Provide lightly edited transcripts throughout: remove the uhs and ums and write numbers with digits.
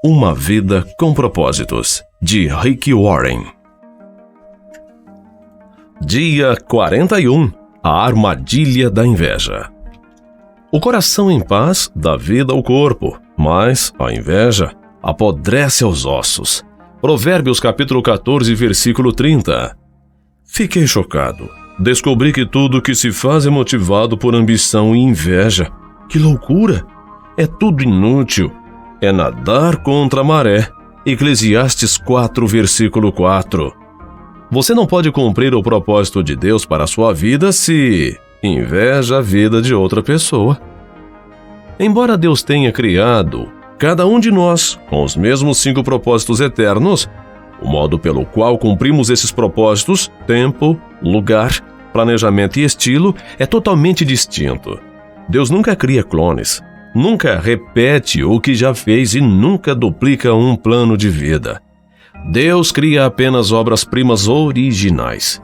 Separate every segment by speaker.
Speaker 1: Uma vida com propósitos, de Rick Warren. Dia 41. A armadilha da inveja. O coração em paz dá vida ao corpo, mas a inveja apodrece aos ossos. Provérbios capítulo 14, versículo 30. Fiquei chocado. Descobri que tudo que se faz é motivado por ambição e inveja. Que loucura! É tudo inútil. É nadar contra a maré. Eclesiastes 4, versículo 4. Você não pode cumprir o propósito de Deus para a sua vida se inveja a vida de outra pessoa. Embora Deus tenha criado cada um de nós com os mesmos 5 propósitos eternos, o modo pelo qual cumprimos esses propósitos, tempo, lugar, planejamento e estilo, é totalmente distinto. Deus nunca cria clones, nunca repete o que já fez e nunca duplica um plano de vida. Deus cria apenas obras-primas originais.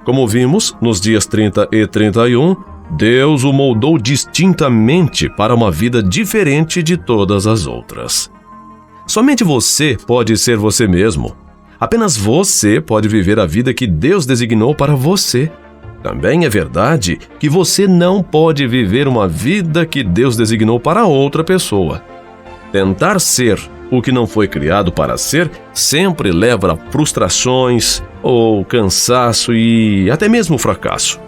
Speaker 1: Como vimos nos dias 30 e 31, Deus o moldou distintamente para uma vida diferente de todas as outras. Somente você pode ser você mesmo. Apenas você pode viver a vida que Deus designou para você. Também é verdade que você não pode viver uma vida que Deus designou para outra pessoa. Tentar ser o que não foi criado para ser sempre leva a frustrações, ou cansaço e até mesmo fracasso.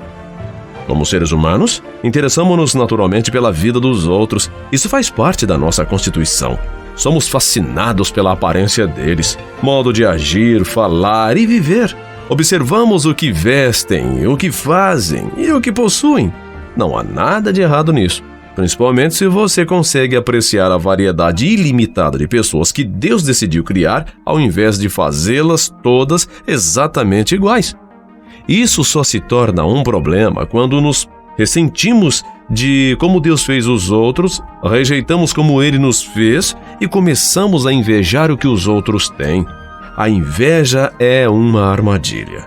Speaker 1: Como seres humanos, interessamos-nos naturalmente pela vida dos outros. Isso faz parte da nossa constituição. Somos fascinados pela aparência deles, modo de agir, falar e viver. Observamos o que vestem, o que fazem e o que possuem. Não há nada de errado nisso, principalmente se você consegue apreciar a variedade ilimitada de pessoas que Deus decidiu criar, ao invés de fazê-las todas exatamente iguais. Isso só se torna um problema quando nos ressentimos de como Deus fez os outros, rejeitamos como Ele nos fez e começamos a invejar o que os outros têm. A inveja é uma armadilha.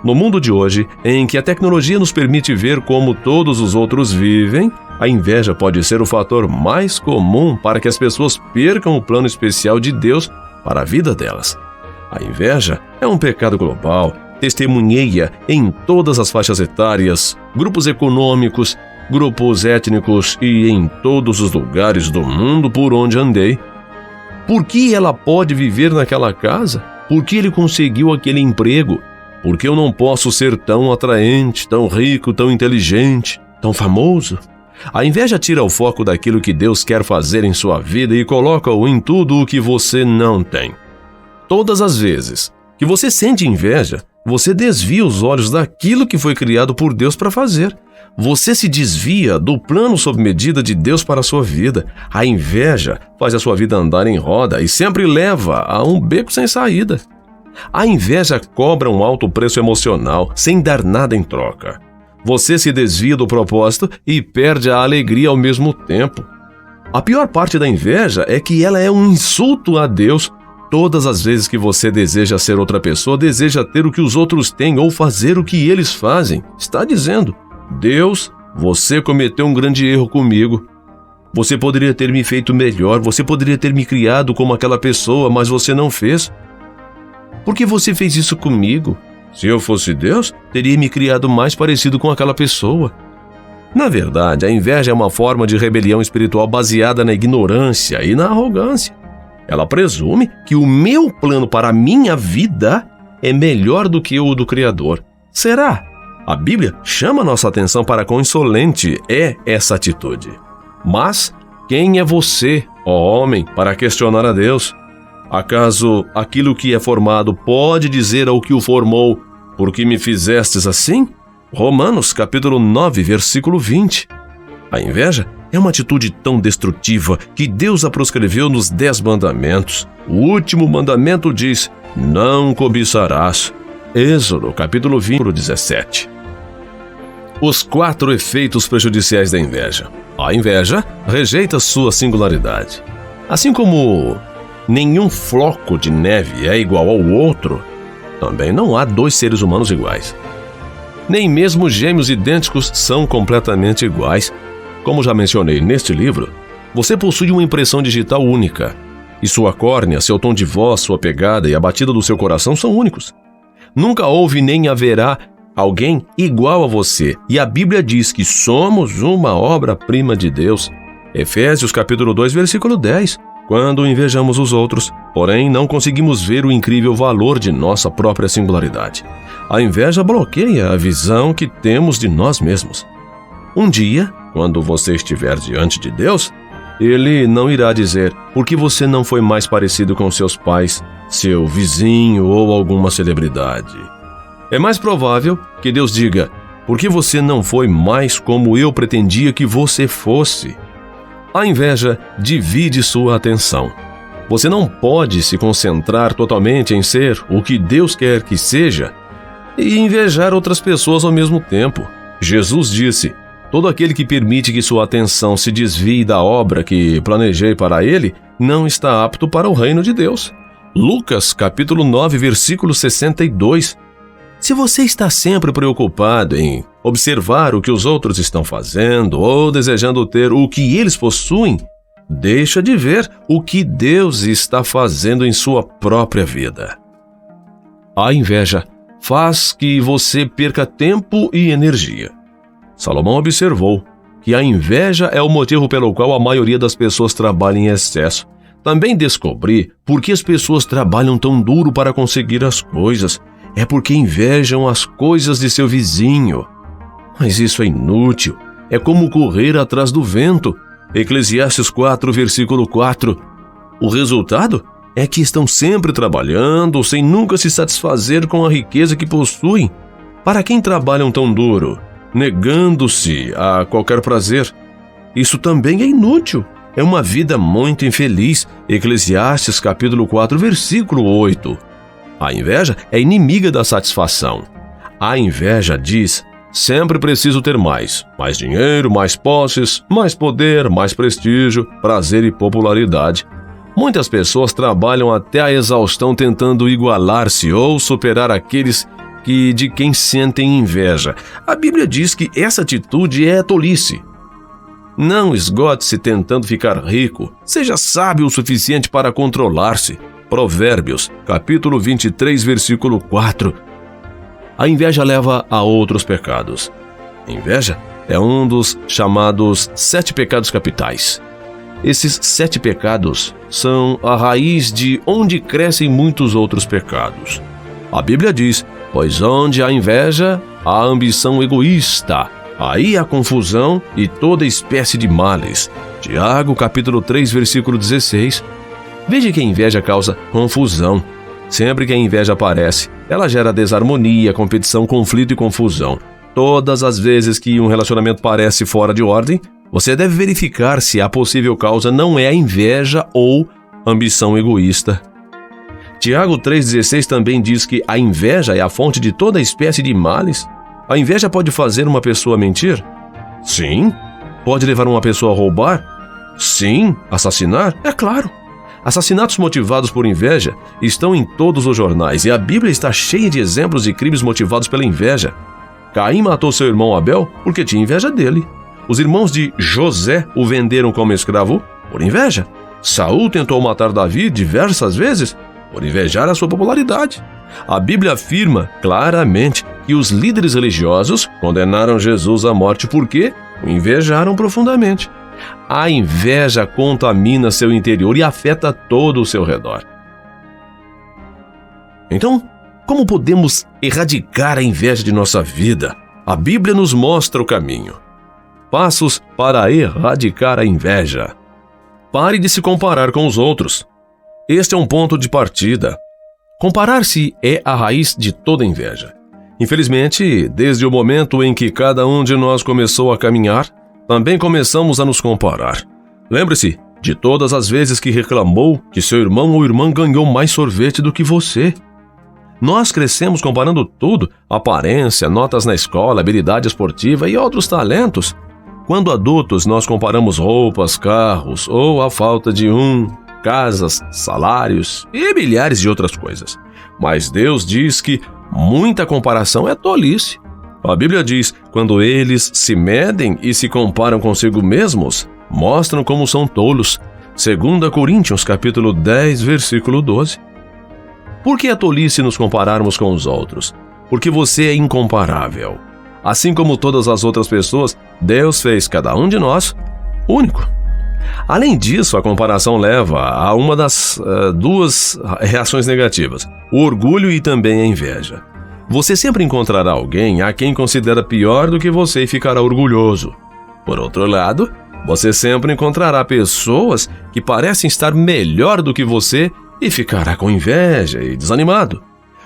Speaker 1: No mundo de hoje, em que a tecnologia nos permite ver como todos os outros vivem, a inveja pode ser o fator mais comum para que as pessoas percam o plano especial de Deus para a vida delas. A inveja é um pecado global, testemunheia em todas as faixas etárias, grupos econômicos, grupos étnicos e em todos os lugares do mundo por onde andei. Por que ela pode viver naquela casa? Por que ele conseguiu aquele emprego? Por que eu não posso ser tão atraente, tão rico, tão inteligente, tão famoso? A inveja tira o foco daquilo que Deus quer fazer em sua vida e coloca-o em tudo o que você não tem. Todas as vezes que você sente inveja, você desvia os olhos daquilo que foi criado por Deus para fazer. Você se desvia do plano sob medida de Deus para a sua vida. A inveja faz a sua vida andar em roda e sempre leva a um beco sem saída. A inveja cobra um alto preço emocional, sem dar nada em troca. Você se desvia do propósito e perde a alegria ao mesmo tempo. A pior parte da inveja é que ela é um insulto a Deus. Todas as vezes que você deseja ser outra pessoa, deseja ter o que os outros têm ou fazer o que eles fazem, está dizendo: Deus, você cometeu um grande erro comigo. Você poderia ter me feito melhor, você poderia ter me criado como aquela pessoa, mas você não fez. Por que você fez isso comigo? Se eu fosse Deus, teria me criado mais parecido com aquela pessoa. Na verdade, a inveja é uma forma de rebelião espiritual baseada na ignorância e na arrogância. Ela presume que o meu plano para a minha vida é melhor do que o do Criador. Será? A Bíblia chama nossa atenção para quão insolente é essa atitude. Mas quem é você, ó homem, para questionar a Deus? Acaso aquilo que é formado pode dizer ao que o formou: por que me fizestes assim? Romanos capítulo 9, versículo 20. A inveja é uma atitude tão destrutiva que Deus a proscreveu nos 10 mandamentos. O último mandamento diz: não cobiçarás. Êxodo capítulo 20, versículo 17. Os 4 efeitos prejudiciais da inveja. A inveja rejeita sua singularidade. Assim como nenhum floco de neve é igual ao outro, também não há 2 seres humanos iguais. Nem mesmo gêmeos idênticos são completamente iguais. Como já mencionei neste livro, você possui uma impressão digital única. e sua córnea, seu tom de voz, sua pegada e a batida do seu coração são únicos. Nunca houve nem haverá alguém igual a você, e a Bíblia diz que somos uma obra-prima de Deus. Efésios capítulo 2, versículo 10. Quando invejamos os outros, porém não conseguimos ver o incrível valor de nossa própria singularidade. A inveja bloqueia a visão que temos de nós mesmos. Um dia, quando você estiver diante de Deus, Ele não irá dizer porque você não foi mais parecido com seus pais, seu vizinho ou alguma celebridade. É mais provável que Deus diga, porque você não foi mais como eu pretendia que você fosse. A inveja divide sua atenção. Você não pode se concentrar totalmente em ser o que Deus quer que seja e invejar outras pessoas ao mesmo tempo. Jesus disse, todo aquele que permite que sua atenção se desvie da obra que planejei para ele, não está apto para o reino de Deus. Lucas, capítulo 9, versículo 62. Se você está sempre preocupado em observar o que os outros estão fazendo ou desejando ter o que eles possuem, deixa de ver o que Deus está fazendo em sua própria vida. A inveja faz que você perca tempo e energia. Salomão observou que a inveja é o motivo pelo qual a maioria das pessoas trabalha em excesso. Também descobri por que as pessoas trabalham tão duro para conseguir as coisas. É porque invejam as coisas de seu vizinho. Mas isso é inútil. É como correr atrás do vento. Eclesiastes 4, versículo 4. O resultado é que estão sempre trabalhando sem nunca se satisfazer com a riqueza que possuem. Para quem trabalham tão duro, negando-se a qualquer prazer, isso também é inútil. É uma vida muito infeliz. Eclesiastes capítulo 4, versículo 8. A inveja é inimiga da satisfação. A inveja diz, sempre preciso ter mais dinheiro, mais posses, mais poder, mais prestígio, prazer e popularidade. Muitas pessoas trabalham até a exaustão tentando igualar-se ou superar aqueles de quem sentem inveja. A Bíblia diz que essa atitude é tolice. Não esgote-se tentando ficar rico. Seja sábio o suficiente para controlar-se. Provérbios, capítulo 23, versículo 4. A inveja leva a outros pecados. A inveja é um dos chamados 7 pecados capitais. Esses 7 pecados são a raiz de onde crescem muitos outros pecados. A Bíblia diz, pois onde há inveja, há ambição egoísta, aí há confusão e toda espécie de males. Tiago, capítulo 3, versículo 16. Veja que a inveja causa confusão. Sempre que a inveja aparece, ela gera desarmonia, competição, conflito e confusão. Todas as vezes que um relacionamento parece fora de ordem, você deve verificar se a possível causa não é a inveja ou ambição egoísta. Tiago 3,16 também diz que a inveja é a fonte de toda espécie de males. A inveja pode fazer uma pessoa mentir? Sim. Pode levar uma pessoa a roubar? Sim. Assassinar? É claro. Assassinatos motivados por inveja estão em todos os jornais e a Bíblia está cheia de exemplos de crimes motivados pela inveja. Caim matou seu irmão Abel porque tinha inveja dele. Os irmãos de José o venderam como escravo por inveja. Saul tentou matar Davi diversas vezes por invejar a sua popularidade. A Bíblia afirma claramente que os líderes religiosos condenaram Jesus à morte porque o invejaram profundamente. A inveja contamina seu interior e afeta todo o seu redor. Então, como podemos erradicar a inveja de nossa vida? A Bíblia nos mostra o caminho. Passos para erradicar a inveja. Pare de se comparar com os outros. Este é um ponto de partida. Comparar-se é a raiz de toda inveja. Infelizmente, desde o momento em que cada um de nós começou a caminhar, também começamos a nos comparar. Lembre-se de todas as vezes que reclamou que seu irmão ou irmã ganhou mais sorvete do que você. Nós crescemos comparando tudo, aparência, notas na escola, habilidade esportiva e outros talentos. Quando adultos, nós comparamos roupas, carros ou a falta de casas, salários e milhares de outras coisas. Mas Deus diz que muita comparação é tolice. A Bíblia diz, quando eles se medem e se comparam consigo mesmos, mostram como são tolos. 2 Coríntios capítulo 10, versículo 12. Por que é tolice nos compararmos com os outros? Porque você é incomparável. Assim como todas as outras pessoas, Deus fez cada um de nós único. Além disso, a comparação leva a uma das duas reações negativas, o orgulho e também a inveja. Você sempre encontrará alguém a quem considera pior do que você e ficará orgulhoso. Por outro lado, você sempre encontrará pessoas que parecem estar melhor do que você e ficará com inveja e desanimado.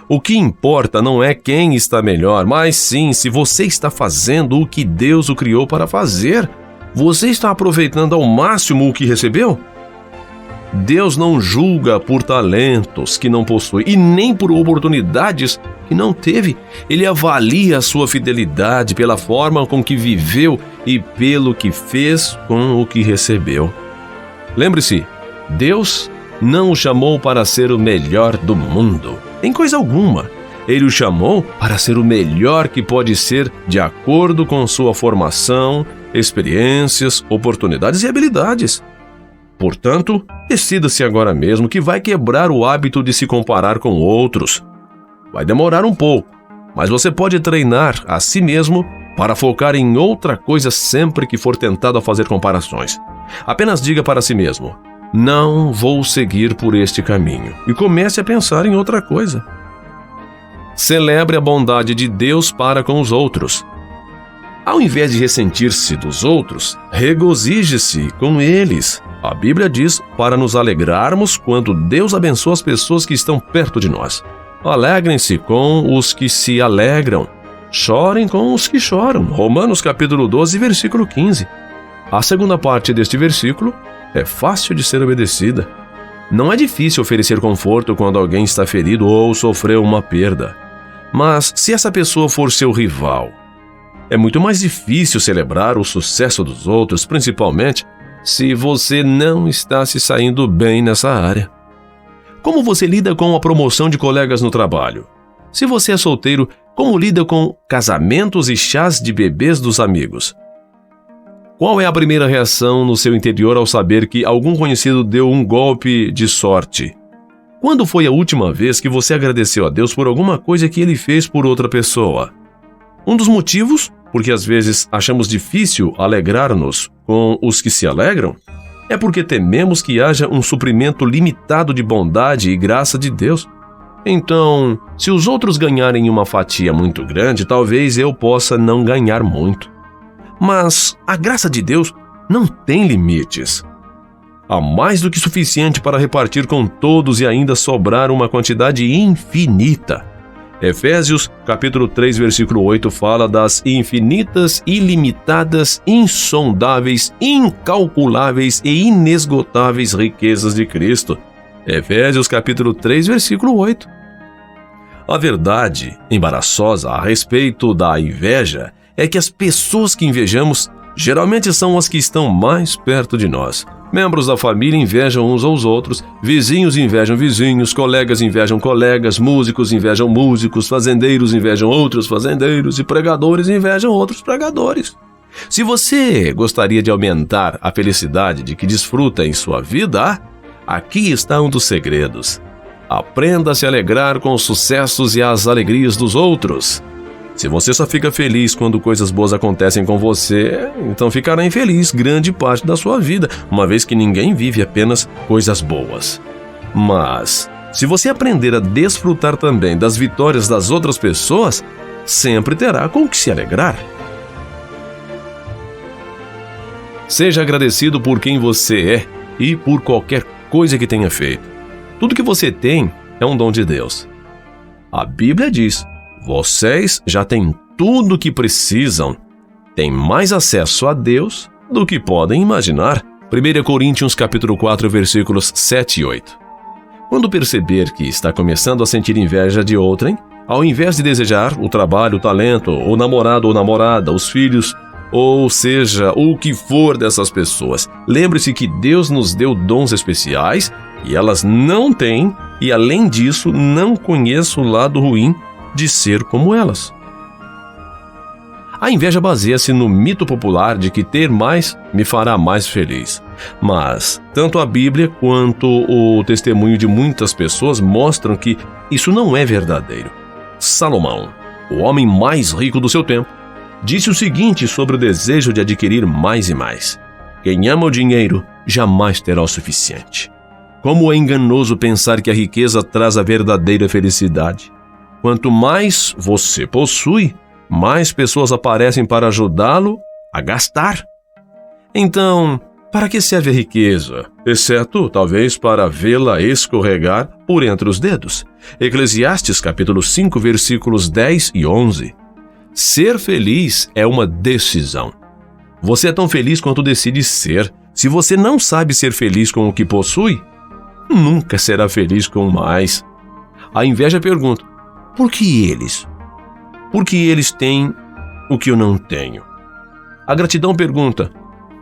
Speaker 1: O que importa não é quem está melhor, mas sim se você está fazendo o que Deus o criou para fazer. Você está aproveitando ao máximo o que recebeu? Deus não julga por talentos que não possui e nem por oportunidades que não teve. Ele avalia a sua fidelidade pela forma com que viveu e pelo que fez com o que recebeu. Lembre-se, Deus não o chamou para ser o melhor do mundo, em coisa alguma. Ele o chamou para ser o melhor que pode ser de acordo com sua formação, experiências, oportunidades e habilidades. Portanto, decida-se agora mesmo que vai quebrar o hábito de se comparar com outros. Vai demorar um pouco, mas você pode treinar a si mesmo para focar em outra coisa sempre que for tentado a fazer comparações. Apenas diga para si mesmo: não vou seguir por este caminho, e comece a pensar em outra coisa. Celebre a bondade de Deus para com os outros. Ao invés de ressentir-se dos outros, regozije-se com eles. A Bíblia diz para nos alegrarmos quando Deus abençoa as pessoas que estão perto de nós. Alegrem-se com os que se alegram. Chorem com os que choram. Romanos capítulo 12, versículo 15. A segunda parte deste versículo é fácil de ser obedecida. Não é difícil oferecer conforto quando alguém está ferido ou sofreu uma perda. Mas se essa pessoa for seu rival, é muito mais difícil celebrar o sucesso dos outros, principalmente se você não está se saindo bem nessa área. Como você lida com a promoção de colegas no trabalho? Se você é solteiro, como lida com casamentos e chás de bebês dos amigos? Qual é a primeira reação no seu interior ao saber que algum conhecido deu um golpe de sorte? Quando foi a última vez que você agradeceu a Deus por alguma coisa que Ele fez por outra pessoa? Um dos motivos, porque às vezes achamos difícil alegrar-nos com os que se alegram, é porque tememos que haja um suprimento limitado de bondade e graça de Deus. Então, se os outros ganharem uma fatia muito grande, talvez eu possa não ganhar muito. Mas a graça de Deus não tem limites. Há mais do que suficiente para repartir com todos e ainda sobrar uma quantidade infinita. Efésios, capítulo 3, versículo 8, fala das infinitas, ilimitadas, insondáveis, incalculáveis e inesgotáveis riquezas de Cristo. Efésios, capítulo 3, versículo 8. A verdade embaraçosa a respeito da inveja é que as pessoas que invejamos geralmente são as que estão mais perto de nós. Membros da família invejam uns aos outros, vizinhos invejam vizinhos, colegas invejam colegas, músicos invejam músicos, fazendeiros invejam outros fazendeiros e pregadores invejam outros pregadores. Se você gostaria de aumentar a felicidade de que desfruta em sua vida, aqui está um dos segredos. Aprenda a se alegrar com os sucessos e as alegrias dos outros. Se você só fica feliz quando coisas boas acontecem com você, então ficará infeliz grande parte da sua vida, uma vez que ninguém vive apenas coisas boas. Mas, se você aprender a desfrutar também das vitórias das outras pessoas, sempre terá com o que se alegrar. Seja agradecido por quem você é e por qualquer coisa que tenha feito. Tudo que você tem é um dom de Deus. A Bíblia diz: vocês já têm tudo o que precisam, têm mais acesso a Deus do que podem imaginar. 1 Coríntios capítulo 4, versículos 7 e 8. Quando perceber que está começando a sentir inveja de outrem, ao invés de desejar o trabalho, o talento, o namorado ou namorada, os filhos, ou seja, o que for dessas pessoas, lembre-se que Deus nos deu dons especiais e elas não têm, e além disso, não conheço o lado ruim de ser como elas. A inveja baseia-se no mito popular de que ter mais me fará mais feliz. Mas tanto a Bíblia quanto o testemunho de muitas pessoas mostram que isso não é verdadeiro. Salomão, o homem mais rico do seu tempo, disse o seguinte sobre o desejo de adquirir mais e mais: quem ama o dinheiro jamais terá o suficiente. Como é enganoso pensar que a riqueza traz a verdadeira felicidade. Quanto mais você possui, mais pessoas aparecem para ajudá-lo a gastar. Então, para que serve a riqueza? Exceto, talvez, para vê-la escorregar por entre os dedos. Eclesiastes capítulo 5, versículos 10 e 11. Ser feliz é uma decisão. Você é tão feliz quanto decide ser. Se você não sabe ser feliz com o que possui, nunca será feliz com mais. A inveja pergunta: por que eles? Porque eles têm o que eu não tenho. A gratidão pergunta: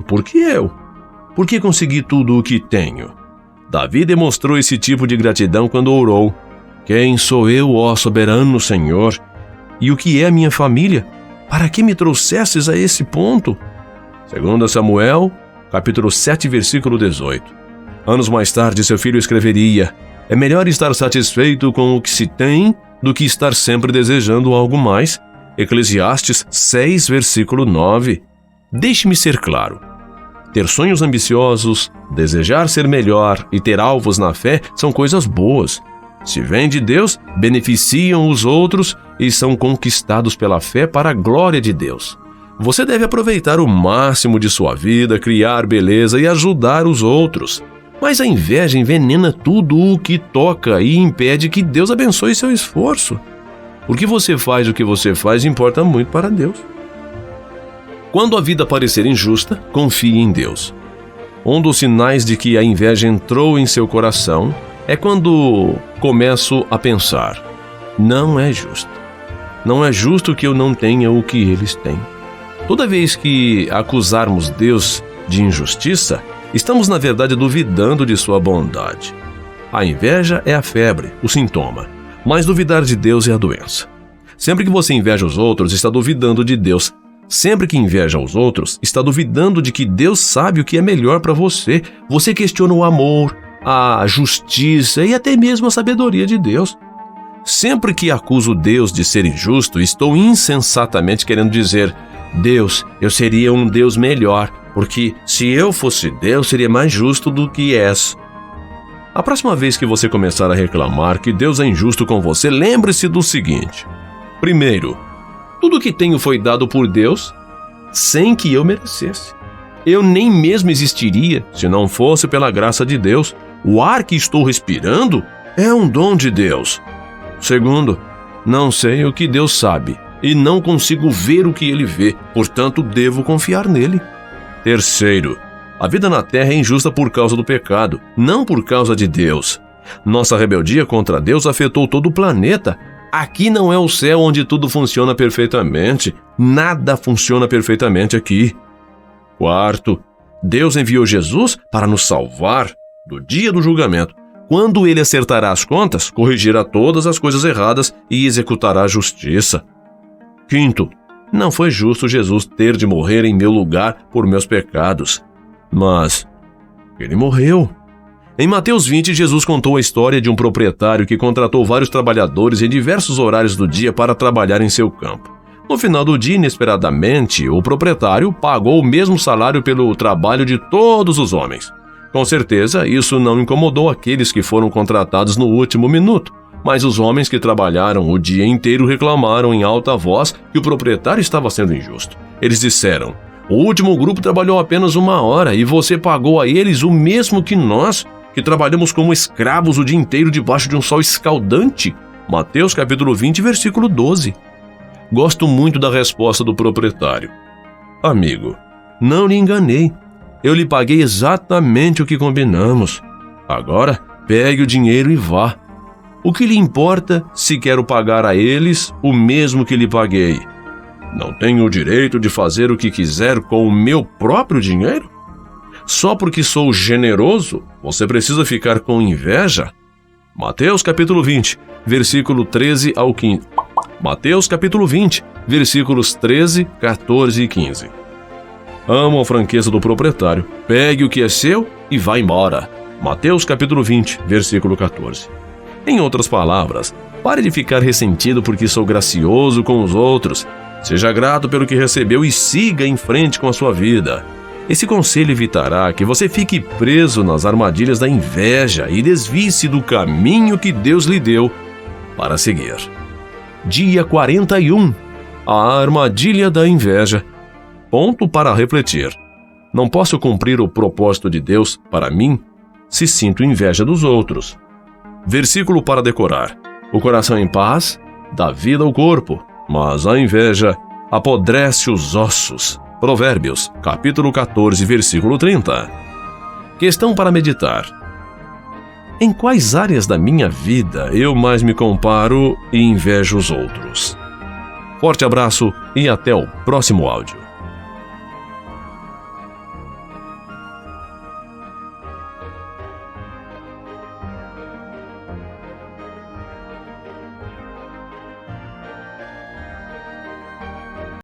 Speaker 1: por que eu? Por que consegui tudo o que tenho? Davi demonstrou esse tipo de gratidão quando orou: quem sou eu, ó soberano Senhor? E o que é minha família? Para que me trouxestes a esse ponto? 2 Samuel, capítulo 7, versículo 18. Anos mais tarde, seu filho escreveria: é melhor estar satisfeito com o que se tem do que estar sempre desejando algo mais. Eclesiastes 6, versículo 9. Deixe-me ser claro. Ter sonhos ambiciosos, desejar ser melhor e ter alvos na fé são coisas boas. Se vêm de Deus, beneficiam os outros e são conquistados pela fé para a glória de Deus. Você deve aproveitar o máximo de sua vida, criar beleza e ajudar os outros. Mas a inveja envenena tudo o que toca e impede que Deus abençoe seu esforço. Porque você faz o que você faz importa muito para Deus. Quando a vida parecer injusta, confie em Deus. Um dos sinais de que a inveja entrou em seu coração é quando começo a pensar: não é justo. Não é justo que eu não tenha o que eles têm. Toda vez que acusarmos Deus de injustiça, estamos, na verdade, duvidando de sua bondade. A inveja é a febre, o sintoma, mas duvidar de Deus é a doença. Sempre que você inveja os outros, está duvidando de Deus. Sempre que inveja os outros, está duvidando de que Deus sabe o que é melhor para você. Você questiona o amor, a justiça e até mesmo a sabedoria de Deus. Sempre que acuso Deus de ser injusto, estou insensatamente querendo dizer: Deus, eu seria um Deus melhor, porque se eu fosse Deus, seria mais justo do que és. A próxima vez que você começar a reclamar que Deus é injusto com você, lembre-se do seguinte: primeiro, tudo que tenho foi dado por Deus sem que eu merecesse. Eu nem mesmo existiria se não fosse pela graça de Deus. O ar que estou respirando é um dom de Deus. Segundo, não sei o que Deus sabe e não consigo ver o que Ele vê, portanto devo confiar nele. Terceiro, a vida na Terra é injusta por causa do pecado, não por causa de Deus. Nossa rebeldia contra Deus afetou todo o planeta. Aqui não é o céu onde tudo funciona perfeitamente. Nada funciona perfeitamente aqui. Quarto, Deus enviou Jesus para nos salvar do dia do julgamento. Quando Ele acertará as contas, corrigirá todas as coisas erradas e executará a justiça. Quinto, não foi justo Jesus ter de morrer em meu lugar por meus pecados. Mas Ele morreu. Em Mateus 20, Jesus contou a história de um proprietário que contratou vários trabalhadores em diversos horários do dia para trabalhar em seu campo. No final do dia, inesperadamente, o proprietário pagou o mesmo salário pelo trabalho de todos os homens. Com certeza, isso não incomodou aqueles que foram contratados no último minuto, mas os homens que trabalharam o dia inteiro reclamaram em alta voz que o proprietário estava sendo injusto. Eles disseram: o último grupo trabalhou apenas 1 hora e você pagou a eles o mesmo que nós, que trabalhamos como escravos o dia inteiro debaixo de um sol escaldante. Mateus capítulo 20, versículo 12. Gosto muito da resposta do proprietário. Amigo, não lhe enganei. Eu lhe paguei exatamente o que combinamos. Agora, pegue o dinheiro e vá. O que lhe importa se quero pagar a eles o mesmo que lhe paguei? Não tenho o direito de fazer o que quiser com o meu próprio dinheiro? Só porque sou generoso, você precisa ficar com inveja? Mateus capítulo 20, versículo 13 ao 15. Mateus capítulo 20, versículos 13, 14 e 15. Amo a franqueza do proprietário. Pegue o que é seu e vá embora. Mateus capítulo 20, versículo 14. Em outras palavras, pare de ficar ressentido porque sou gracioso com os outros. Seja grato pelo que recebeu e siga em frente com a sua vida. Esse conselho evitará que você fique preso nas armadilhas da inveja e desvie-se do caminho que Deus lhe deu para seguir. Dia 41. A armadilha da inveja. Ponto para refletir. Não posso cumprir o propósito de Deus para mim se sinto inveja dos outros. Versículo para decorar. O coração em paz dá vida ao corpo, mas a inveja apodrece os ossos. Provérbios, capítulo 14, versículo 30. Questão para meditar. Em quais áreas da minha vida eu mais me comparo e invejo os outros? Forte abraço e até o próximo áudio.